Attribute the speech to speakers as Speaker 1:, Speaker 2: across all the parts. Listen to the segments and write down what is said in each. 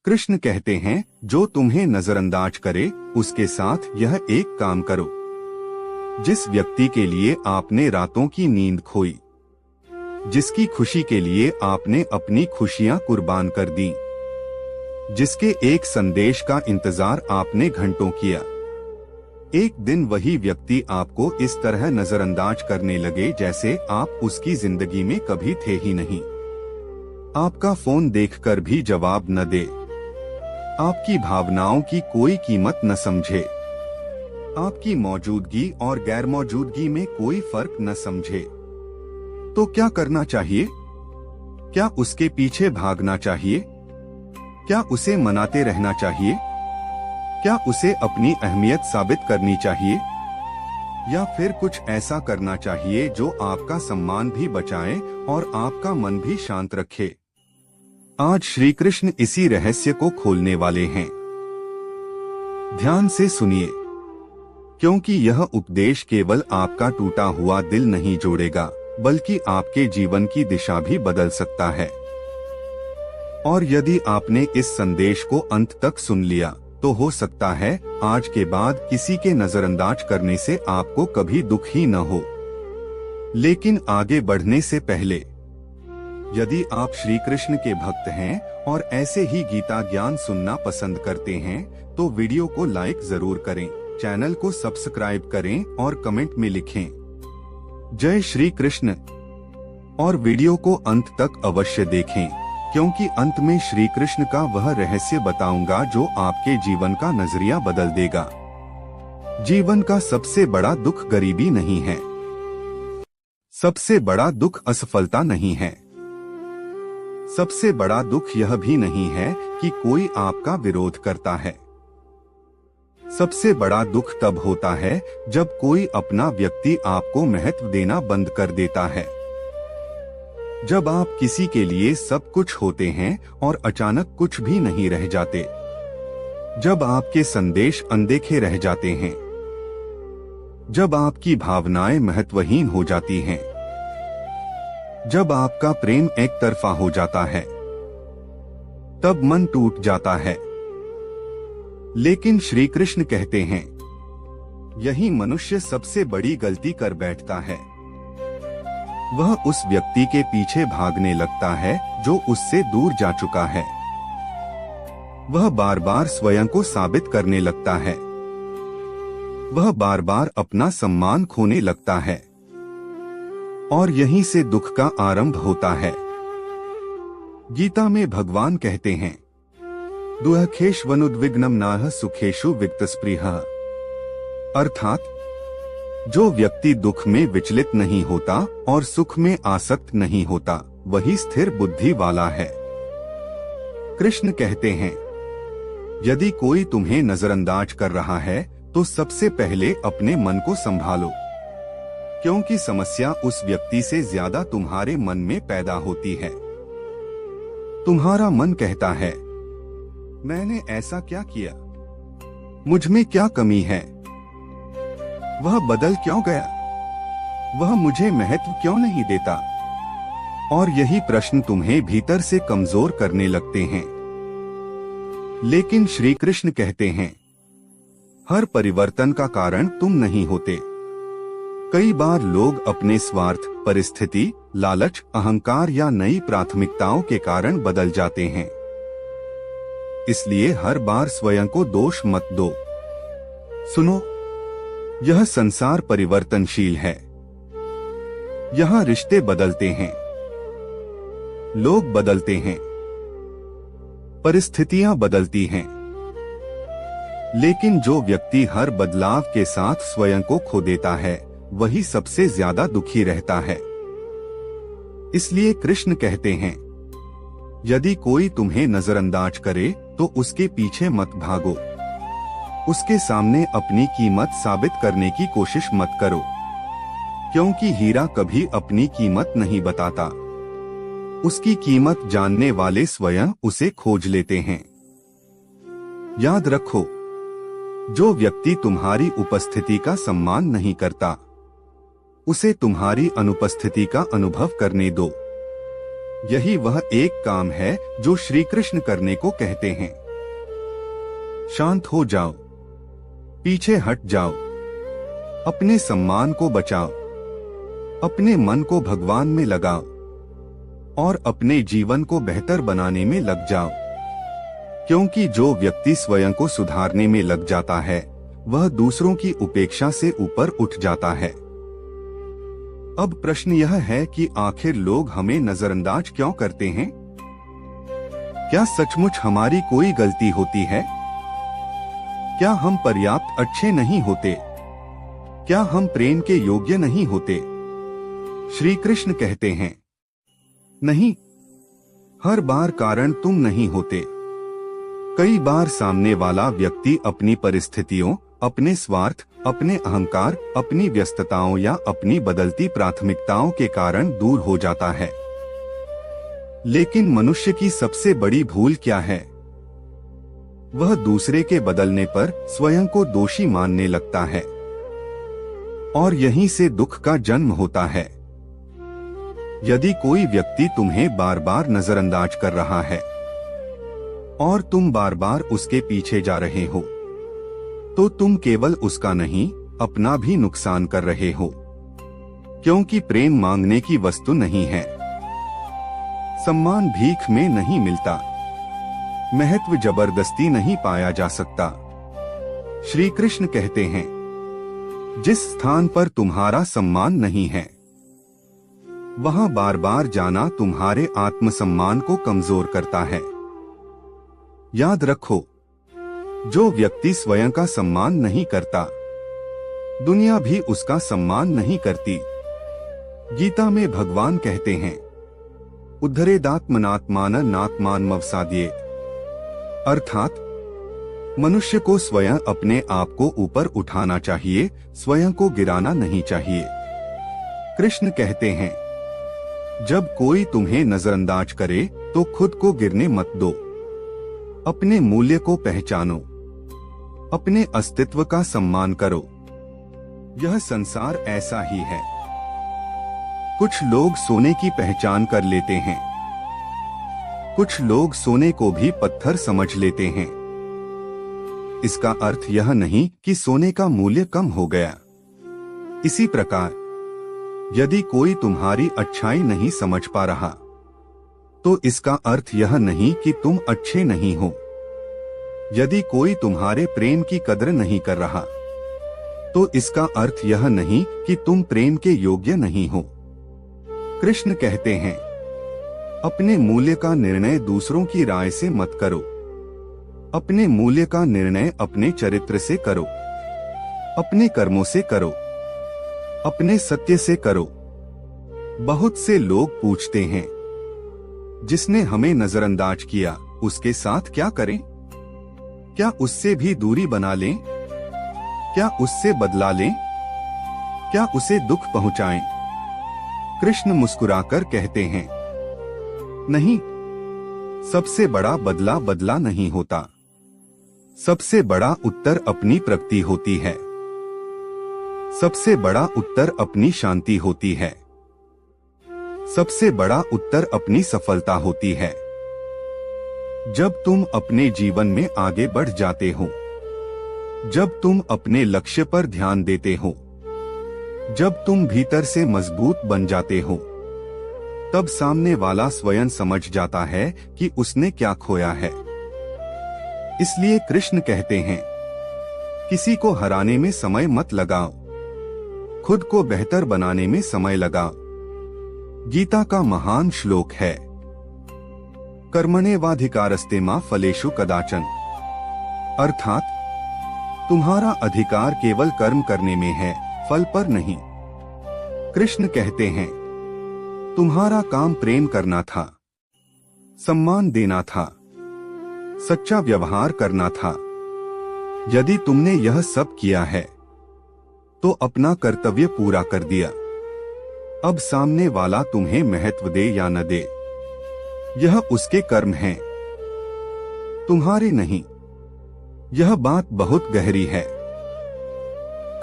Speaker 1: कृष्ण कहते हैं, जो तुम्हें नजरअंदाज करे उसके साथ यह एक काम करो। जिस व्यक्ति के लिए आपने रातों की नींद खोई, जिसकी खुशी के लिए आपने अपनी खुशियां कुर्बान कर दी, जिसके एक संदेश का इंतजार आपने घंटों किया, एक दिन वही व्यक्ति आपको इस तरह नजरअंदाज करने लगे जैसे आप उसकी जिंदगी में कभी थे ही नहीं। आपका फोन देखकर भी जवाब न दे, आपकी भावनाओं की कोई कीमत न समझे, आपकी मौजूदगी और गैर मौजूदगी में कोई फर्क न समझे, तो क्या करना चाहिए? क्या उसके पीछे भागना चाहिए? क्या उसे मनाते रहना चाहिए? क्या उसे अपनी अहमियत साबित करनी चाहिए? या फिर कुछ ऐसा करना चाहिए जो आपका सम्मान भी बचाए और आपका मन भी शांत रखे? आज श्री कृष्ण इसी रहस्य को खोलने वाले हैं। ध्यान से सुनिए, क्योंकि यह उपदेश केवल आपका टूटा हुआ दिल नहीं जोड़ेगा, बल्कि आपके जीवन की दिशा भी बदल सकता है। और यदि आपने इस संदेश को अंत तक सुन लिया, तो हो सकता है आज के बाद किसी के नजरअंदाज करने से आपको कभी दुख ही न हो। लेकिन आगे बढ़ने से पहले, यदि आप श्री कृष्ण के भक्त हैं और ऐसे ही गीता ज्ञान सुनना पसंद करते हैं, तो वीडियो को लाइक जरूर करें, चैनल को सब्सक्राइब करें और कमेंट में लिखें जय श्री कृष्ण। और वीडियो को अंत तक अवश्य देखें, क्योंकि अंत में श्री कृष्ण का वह रहस्य बताऊंगा जो आपके जीवन का नजरिया बदल देगा। जीवन का सबसे बड़ा दुख गरीबी नहीं है, सबसे बड़ा दुख असफलता नहीं है, सबसे बड़ा दुख यह भी नहीं है कि कोई आपका विरोध करता है। सबसे बड़ा दुख तब होता है जब कोई अपना व्यक्ति आपको महत्व देना बंद कर देता है। जब आप किसी के लिए सब कुछ होते हैं और अचानक कुछ भी नहीं रह जाते। जब आपके संदेश अनदेखे रह जाते हैं। जब आपकी भावनाएं महत्वहीन हो जाती हैं। जब आपका प्रेम एक तरफा हो जाता है, तब मन टूट जाता है। लेकिन श्री कृष्ण कहते हैं, यही मनुष्य सबसे बड़ी गलती कर बैठता है। वह उस व्यक्ति के पीछे भागने लगता है जो उससे दूर जा चुका है। वह बार बार स्वयं को साबित करने लगता है। वह बार बार अपना सम्मान खोने लगता है। और यहीं से दुख का आरंभ होता है। गीता में भगवान कहते हैं, दुःखेष्वनुद्विग्नं नाह सुखेषु विक्तस्पृहः। अर्थात जो व्यक्ति दुख में विचलित नहीं होता और सुख में आसक्त नहीं होता, वही स्थिर बुद्धि वाला है। कृष्ण कहते हैं, यदि कोई तुम्हें नजरअंदाज कर रहा है तो सबसे पहले अपने मन को संभालो, क्योंकि समस्या उस व्यक्ति से ज्यादा तुम्हारे मन में पैदा होती है। तुम्हारा मन कहता है, मैंने ऐसा क्या किया, मुझ में क्या कमी है, वह बदल क्यों गया, वह मुझे महत्व क्यों नहीं देता। और यही प्रश्न तुम्हें भीतर से कमजोर करने लगते हैं। लेकिन श्री कृष्ण कहते हैं, हर परिवर्तन का कारण तुम नहीं होते। कई बार लोग अपने स्वार्थ, परिस्थिति, लालच, अहंकार या नई प्राथमिकताओं के कारण बदल जाते हैं। इसलिए हर बार स्वयं को दोष मत दो। सुनो, यह संसार परिवर्तनशील है। यहाँ रिश्ते बदलते हैं, लोग बदलते हैं, परिस्थितियां बदलती हैं। लेकिन जो व्यक्ति हर बदलाव के साथ स्वयं को खो देता है, वही सबसे ज्यादा दुखी रहता है। इसलिए कृष्ण कहते हैं, यदि कोई तुम्हें नजरअंदाज करे तो उसके पीछे मत भागो। उसके सामने अपनी कीमत साबित करने की कोशिश मत करो, क्योंकि हीरा कभी अपनी कीमत नहीं बताता। उसकी कीमत जानने वाले स्वयं उसे खोज लेते हैं। याद रखो, जो व्यक्ति तुम्हारी उपस्थिति का सम्मान नहीं करता, उसे तुम्हारी अनुपस्थिति का अनुभव करने दो। यही वह एक काम है जो श्री कृष्ण करने को कहते हैं। शांत हो जाओ, पीछे हट जाओ, अपने सम्मान को बचाओ, अपने मन को भगवान में लगाओ और अपने जीवन को बेहतर बनाने में लग जाओ। क्योंकि जो व्यक्ति स्वयं को सुधारने में लग जाता है वह दूसरों की उपेक्षा से ऊपर उठ जाता है। अब प्रश्न यह है कि आखिर लोग हमें नजरअंदाज क्यों करते हैं? क्या सचमुच हमारी कोई गलती होती है? क्या हम पर्याप्त अच्छे नहीं होते? क्या हम प्रेम के योग्य नहीं होते? श्री कृष्ण कहते हैं, नहीं, हर बार कारण तुम नहीं होते। कई बार सामने वाला व्यक्ति अपनी परिस्थितियों, अपने स्वार्थ, अपने अहंकार, अपनी व्यस्तताओं या अपनी बदलती प्राथमिकताओं के कारण दूर हो जाता है। लेकिन मनुष्य की सबसे बड़ी भूल क्या है? वह दूसरे के बदलने पर स्वयं को दोषी मानने लगता है और यहीं से दुख का जन्म होता है। यदि कोई व्यक्ति तुम्हें बार बार नजरअंदाज कर रहा है और तुम बार बार उसके पीछे जा रहे हो, तो तुम केवल उसका नहीं, अपना भी नुकसान कर रहे हो। क्योंकि प्रेम मांगने की वस्तु नहीं है, सम्मान भीख में नहीं मिलता, महत्व जबरदस्ती नहीं पाया जा सकता। श्री कृष्ण कहते हैं, जिस स्थान पर तुम्हारा सम्मान नहीं है वहां बार बार जाना तुम्हारे आत्मसम्मान को कमजोर करता है। याद रखो, जो व्यक्ति स्वयं का सम्मान नहीं करता, दुनिया भी उसका सम्मान नहीं करती। गीता में भगवान कहते हैं, उद्धरेदात्मनात्मान नात्मान मवसाद्ये, अर्थात मनुष्य को स्वयं अपने आप को ऊपर उठाना चाहिए, स्वयं को गिराना नहीं चाहिए। कृष्ण कहते हैं, जब कोई तुम्हें नजरअंदाज करे तो खुद को गिरने मत दो। अपने मूल्य को पहचानो, अपने अस्तित्व का सम्मान करो। यह संसार ऐसा ही है। कुछ लोग सोने की पहचान कर लेते हैं, कुछ लोग सोने को भी पत्थर समझ लेते हैं। इसका अर्थ यह नहीं कि सोने का मूल्य कम हो गया। इसी प्रकार यदि कोई तुम्हारी अच्छाई नहीं समझ पा रहा, तो इसका अर्थ यह नहीं कि तुम अच्छे नहीं हो। यदि कोई तुम्हारे प्रेम की कदर नहीं कर रहा, तो इसका अर्थ यह नहीं कि तुम प्रेम के योग्य नहीं हो। कृष्ण कहते हैं, अपने मूल्य का निर्णय दूसरों की राय से मत करो। अपने मूल्य का निर्णय अपने चरित्र से करो, अपने कर्मों से करो, अपने सत्य से करो। बहुत से लोग पूछते हैं, जिसने हमें नजरअंदाज किया उसके साथ क्या करें? क्या उससे भी दूरी बना लें? क्या उससे बदला लें? क्या उसे दुख पहुंचाएं? कृष्ण मुस्कुराकर कहते हैं, नहीं, सबसे बड़ा बदला बदला नहीं होता। सबसे बड़ा उत्तर अपनी प्रगति होती है। सबसे बड़ा उत्तर अपनी शांति होती है। सबसे बड़ा उत्तर अपनी सफलता होती है। जब तुम अपने जीवन में आगे बढ़ जाते हो, जब तुम अपने लक्ष्य पर ध्यान देते हो, जब तुम भीतर से मजबूत बन जाते हो, तब सामने वाला स्वयं समझ जाता है कि उसने क्या खोया है। इसलिए कृष्ण कहते हैं, किसी को हराने में समय मत लगाओ, खुद को बेहतर बनाने में समय लगाओ। गीता का महान श्लोक है, कर्मण्येवाधिकारस्ते मा फलेषु कदाचन, अर्थात तुम्हारा अधिकार केवल कर्म करने में है, फल पर नहीं। कृष्ण कहते हैं, तुम्हारा काम प्रेम करना था, सम्मान देना था, सच्चा व्यवहार करना था। यदि तुमने यह सब किया है तो अपना कर्तव्य पूरा कर दिया। अब सामने वाला तुम्हें महत्व दे या न दे, यह उसके कर्म हैं, तुम्हारे नहीं। यह बात बहुत गहरी है।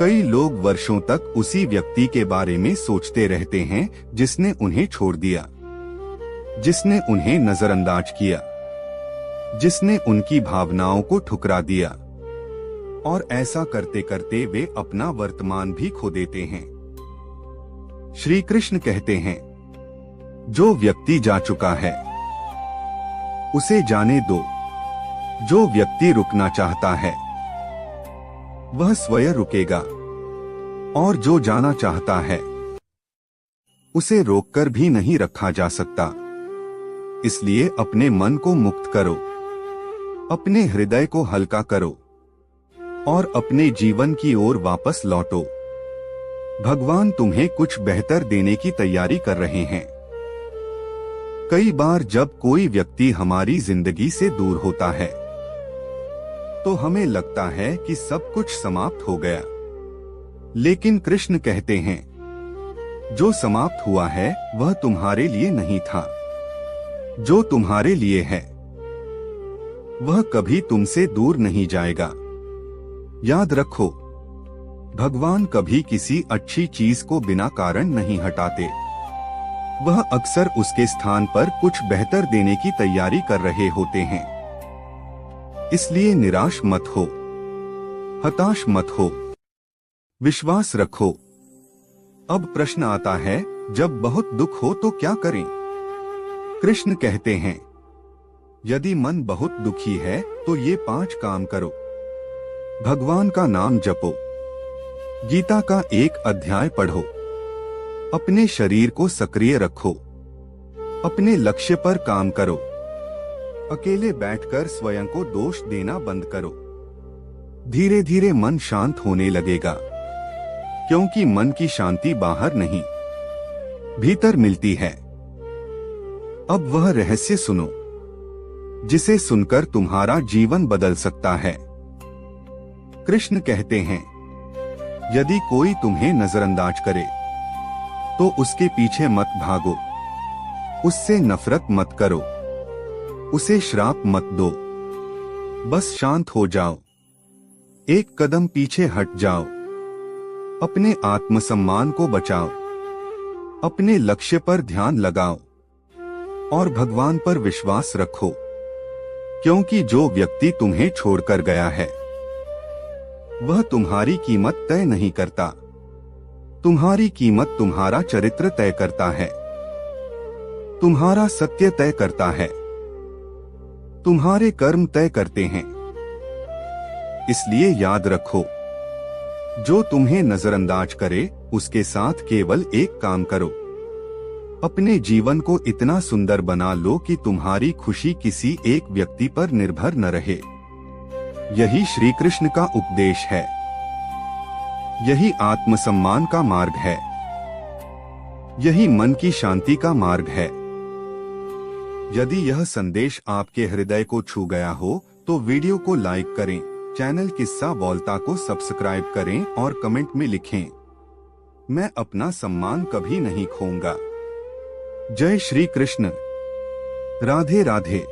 Speaker 1: कई लोग वर्षों तक उसी व्यक्ति के बारे में सोचते रहते हैं जिसने उन्हें छोड़ दिया। जिसने उन्हें नजरअंदाज किया, जिसने उनकी भावनाओं को ठुकरा दिया, और ऐसा करते करते वे अपना वर्तमान भी खो देते हैं। श्री कृष्ण कहते हैं, जो व्यक्ति जा चुका है उसे जाने दो। जो व्यक्ति रुकना चाहता है वह स्वयं रुकेगा, और जो जाना चाहता है उसे रोककर भी नहीं रखा जा सकता। इसलिए अपने मन को मुक्त करो, अपने हृदय को हल्का करो और अपने जीवन की ओर वापस लौटो। भगवान तुम्हें कुछ बेहतर देने की तैयारी कर रहे हैं। कई बार जब कोई व्यक्ति हमारी जिंदगी से दूर होता है तो हमें लगता है कि सब कुछ समाप्त हो गया, लेकिन कृष्ण कहते हैं, जो समाप्त हुआ है वह तुम्हारे लिए नहीं था। जो तुम्हारे लिए है वह कभी तुमसे दूर नहीं जाएगा। याद रखो, भगवान कभी किसी अच्छी चीज को बिना कारण नहीं हटाते। वह अक्सर उसके स्थान पर कुछ बेहतर देने की तैयारी कर रहे होते हैं। इसलिए निराश मत हो, हताश मत हो, विश्वास रखो। अब प्रश्न आता है, जब बहुत दुख हो तो क्या करें? कृष्ण कहते हैं, यदि मन बहुत दुखी है तो ये 5 काम करो। भगवान का नाम जपो, गीता का एक अध्याय पढ़ो, अपने शरीर को सक्रिय रखो, अपने लक्ष्य पर काम करो, अकेले बैठकर स्वयं को दोष देना बंद करो। धीरे धीरे मन शांत होने लगेगा, क्योंकि मन की शांति बाहर नहीं, भीतर मिलती है। अब वह रहस्य सुनो, जिसे सुनकर तुम्हारा जीवन बदल सकता है। कृष्ण कहते हैं, यदि कोई तुम्हें नजरअंदाज करे तो उसके पीछे मत भागो, उससे नफरत मत करो, उसे श्राप मत दो, बस शांत हो जाओ, एक कदम पीछे हट जाओ, अपने आत्मसम्मान को बचाओ, अपने लक्ष्य पर ध्यान लगाओ और भगवान पर विश्वास रखो, क्योंकि जो व्यक्ति तुम्हें छोड़कर गया है वह तुम्हारी कीमत तय नहीं करता। तुम्हारी कीमत तुम्हारा चरित्र तय करता है, तुम्हारा सत्य तय करता है, तुम्हारे कर्म तय करते हैं। इसलिए याद रखो, जो तुम्हें नजरअंदाज करे उसके साथ केवल एक काम करो, अपने जीवन को इतना सुंदर बना लो कि तुम्हारी खुशी किसी एक व्यक्ति पर निर्भर न रहे। यही श्री कृष्ण का उपदेश है, यही आत्मसम्मान का मार्ग है, यही मन की शांति का मार्ग है। यदि यह संदेश आपके हृदय को छू गया हो तो वीडियो को लाइक करें, चैनल किस्सा बोलता को सब्सक्राइब करें और कमेंट में लिखें, मैं अपना सम्मान कभी नहीं खोऊंगा। जय श्री कृष्ण। राधे राधे।